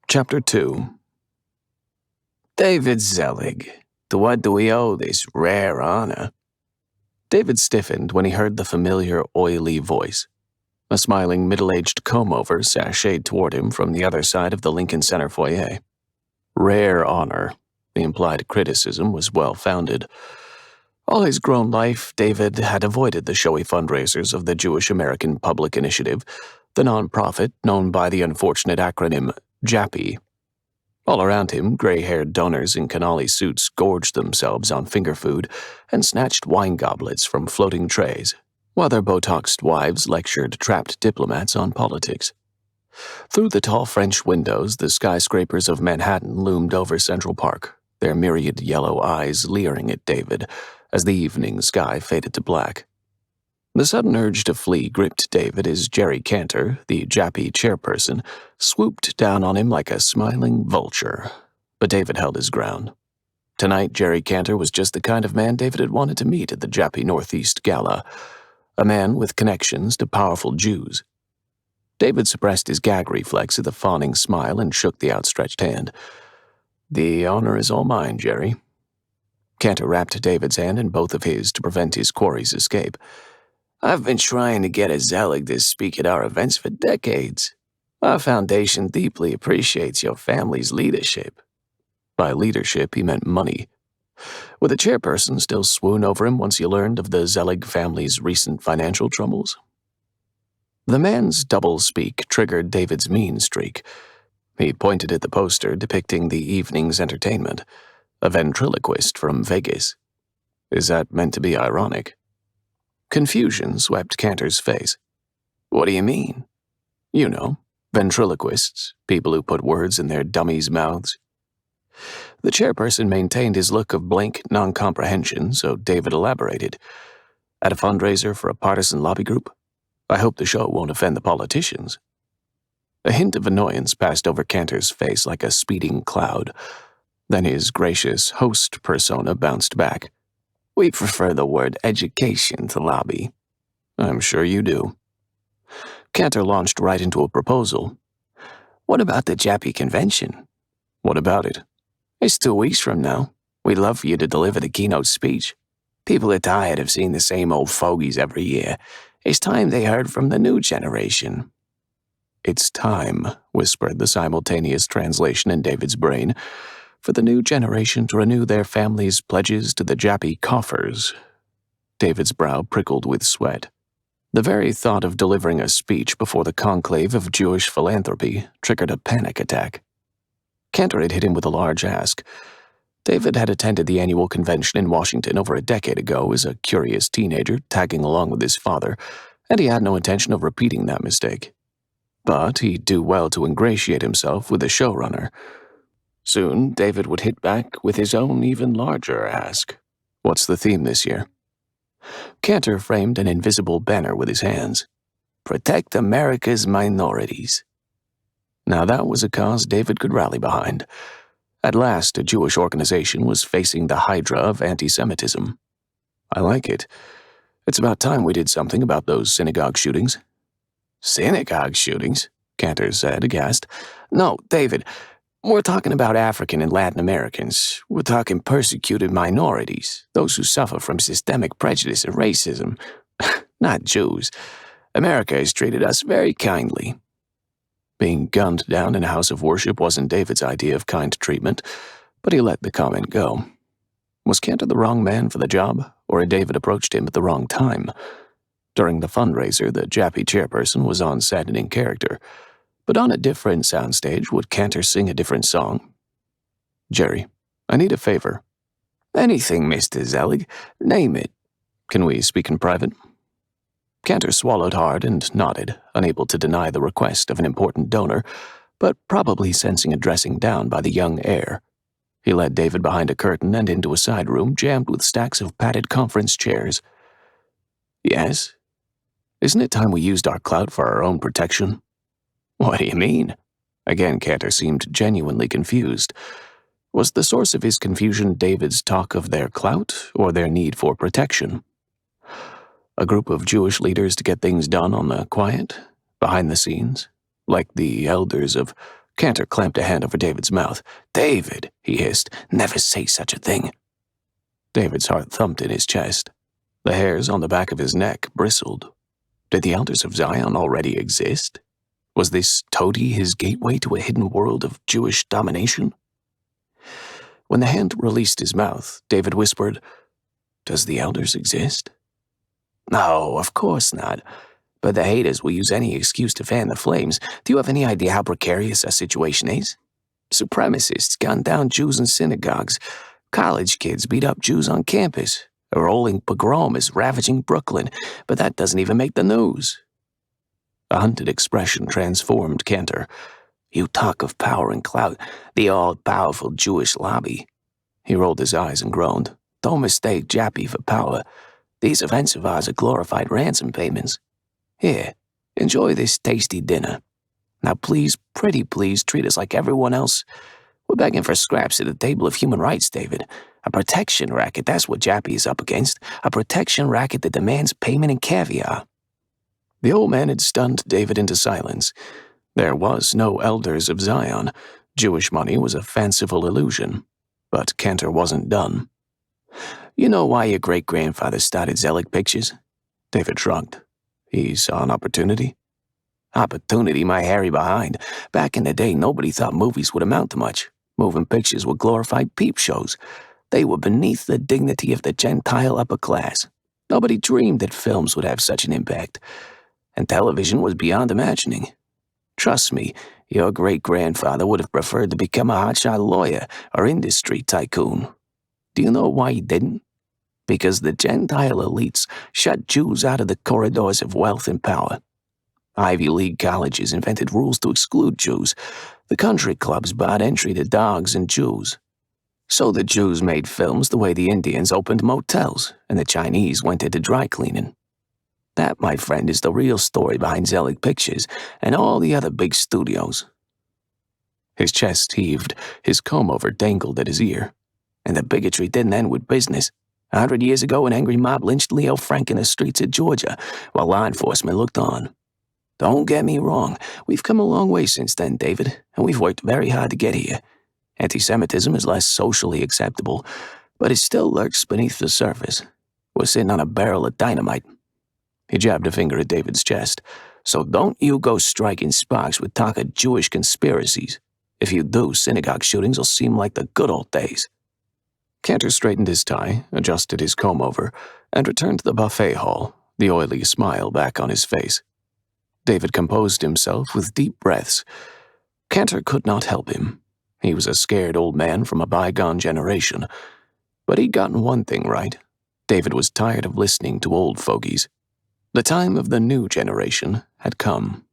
Chapter 2. David Zelig, to what do we owe this rare honor? David stiffened when he heard the familiar, oily voice. A smiling, middle-aged comb-over sashayed toward him from the other side of the Lincoln Center foyer. Rare honor. The implied criticism was well-founded. All his grown life, David had avoided the showy fundraisers of the Jewish American Public Initiative, the nonprofit known by the unfortunate acronym JAPI. All around him, gray-haired donors in canali suits gorged themselves on finger food and snatched wine goblets from floating trays, while their Botoxed wives lectured trapped diplomats on politics. Through the tall French windows, the skyscrapers of Manhattan loomed over Central Park, their myriad yellow eyes leering at David as the evening sky faded to black. The sudden urge to flee gripped David as Jerry Cantor, the JAPI chairperson, swooped down on him like a smiling vulture. But David held his ground. Tonight, Jerry Cantor was just the kind of man David had wanted to meet at the JAPI Northeast Gala, a man with connections to powerful Jews. David suppressed his gag reflex at the fawning smile and shook the outstretched hand. "The honor is all mine, Jerry." Cantor wrapped David's hand in both of his to prevent his quarry's escape. "I've been trying to get a Zelig to speak at our events for decades. Our foundation deeply appreciates your family's leadership." By leadership, he meant money. Would the chairperson still swoon over him once he learned of the Zelig family's recent financial troubles? The man's double-speak triggered David's mean streak. He pointed at the poster depicting the evening's entertainment, a ventriloquist from Vegas. Is that meant to be ironic? Confusion swept Cantor's face. "What do you mean?" "You know, ventriloquists, people who put words in their dummies' mouths." The chairperson maintained his look of blank non-comprehension, so David elaborated. "At a fundraiser for a partisan lobby group? I hope the show won't offend the politicians." A hint of annoyance passed over Cantor's face like a speeding cloud. Then his gracious host persona bounced back. "We prefer the word education to lobby." "I'm sure you do." Cantor launched right into a proposal. "What about the JAPI convention?" "What about it?" "It's 2 weeks from now. We'd love for you to deliver the keynote speech. People are tired of seeing the same old fogies every year. It's time they heard from the new generation." "It's time," whispered the simultaneous translation in David's brain, "for the new generation to renew their families' pledges to the JAPI coffers." David's brow prickled with sweat. The very thought of delivering a speech before the conclave of Jewish philanthropy triggered a panic attack. Cantor had hit him with a large ask. David had attended the annual convention in Washington over a decade ago as a curious teenager tagging along with his father, and he had no intention of repeating that mistake. But he'd do well to ingratiate himself with the showrunner. Soon, David would hit back with his own even larger ask. "What's the theme this year?" Cantor framed an invisible banner with his hands. "Protect America's minorities." Now that was a cause David could rally behind. At last, a Jewish organization was facing the hydra of anti-Semitism. "I like it. It's about time we did something about those synagogue shootings." "Synagogue shootings?" Cantor said, aghast. "No, David, we're talking about African and Latin Americans. We're talking persecuted minorities, those who suffer from systemic prejudice and racism. Not Jews. America has treated us very kindly." Being gunned down in a house of worship wasn't David's idea of kind treatment, but he let the comment go. Was Cantor the wrong man for the job, or had David approached him at the wrong time? During the fundraiser, the JAPI chairperson was on set and in character, but on a different soundstage, would Cantor sing a different song? "Jerry, I need a favor." "Anything, Mr. Zelig. Name it." "Can we speak in private?" Cantor swallowed hard and nodded, unable to deny the request of an important donor, but probably sensing a dressing down by the young heir. He led David behind a curtain and into a side room jammed with stacks of padded conference chairs. "Yes? Isn't it time we used our clout for our own protection?" "What do you mean?" Again, Cantor seemed genuinely confused. Was the source of his confusion David's talk of their clout or their need for protection? A group of Jewish leaders to get things done on the quiet, behind the scenes, like the elders of Cantor clamped a hand over David's mouth. "David," he hissed, "never say such a thing." David's heart thumped in his chest. The hairs on the back of his neck bristled. Did the Elders of Zion already exist? Was this toady his gateway to a hidden world of Jewish domination? When the hand released his mouth, David whispered, "Does the Elders exist?" "No, of course not. But the haters will use any excuse to fan the flames. Do you have any idea how precarious our situation is? Supremacists gun down Jews in synagogues. College kids beat up Jews on campus. A rolling pogrom is ravaging Brooklyn, but that doesn't even make the news." A hunted expression transformed Cantor. "You talk of power and clout, the all-powerful Jewish lobby." He rolled his eyes and groaned. "Don't mistake Jappy for power. These events of ours are glorified ransom payments. Here, enjoy this tasty dinner. Now please, pretty please, treat us like everyone else. We're begging for scraps at the table of human rights, David. A protection racket, that's what Jappy is up against. A protection racket that demands payment in caviar." The old man had stunned David into silence. There was no Elders of Zion. Jewish money was a fanciful illusion. But Cantor wasn't done. "You know why your great-grandfather started Zelig Pictures?" David shrugged. He saw an opportunity. "Opportunity, my hairy behind. Back in the day, nobody thought movies would amount to much. Moving pictures were glorified peep shows. They were beneath the dignity of the Gentile upper class. Nobody dreamed that films would have such an impact. And television was beyond imagining. Trust me, your great-grandfather would have preferred to become a hotshot lawyer or industry tycoon. Do you know why he didn't? Because the Gentile elites shut Jews out of the corridors of wealth and power. Ivy League colleges invented rules to exclude Jews. The country clubs barred entry to dogs and Jews. So the Jews made films the way the Indians opened motels, and the Chinese went into dry cleaning. That, my friend, is the real story behind Zelig Pictures and all the other big studios." His chest heaved, his comb-over dangled at his ear. "And the bigotry didn't end with business. 100 years ago, an angry mob lynched Leo Frank in the streets of Georgia, while law enforcement looked on. Don't get me wrong, we've come a long way since then, David, and we've worked very hard to get here. Anti-Semitism is less socially acceptable, but it still lurks beneath the surface. We're sitting on a barrel of dynamite." He jabbed a finger at David's chest. "So don't you go striking sparks with talk of Jewish conspiracies. If you do, synagogue shootings will seem like the good old days." Cantor straightened his tie, adjusted his comb-over, and returned to the buffet hall, the oily smile back on his face. David composed himself with deep breaths. Cantor could not help him. He was a scared old man from a bygone generation. But he'd gotten one thing right. David was tired of listening to old fogies. The time of the new generation had come.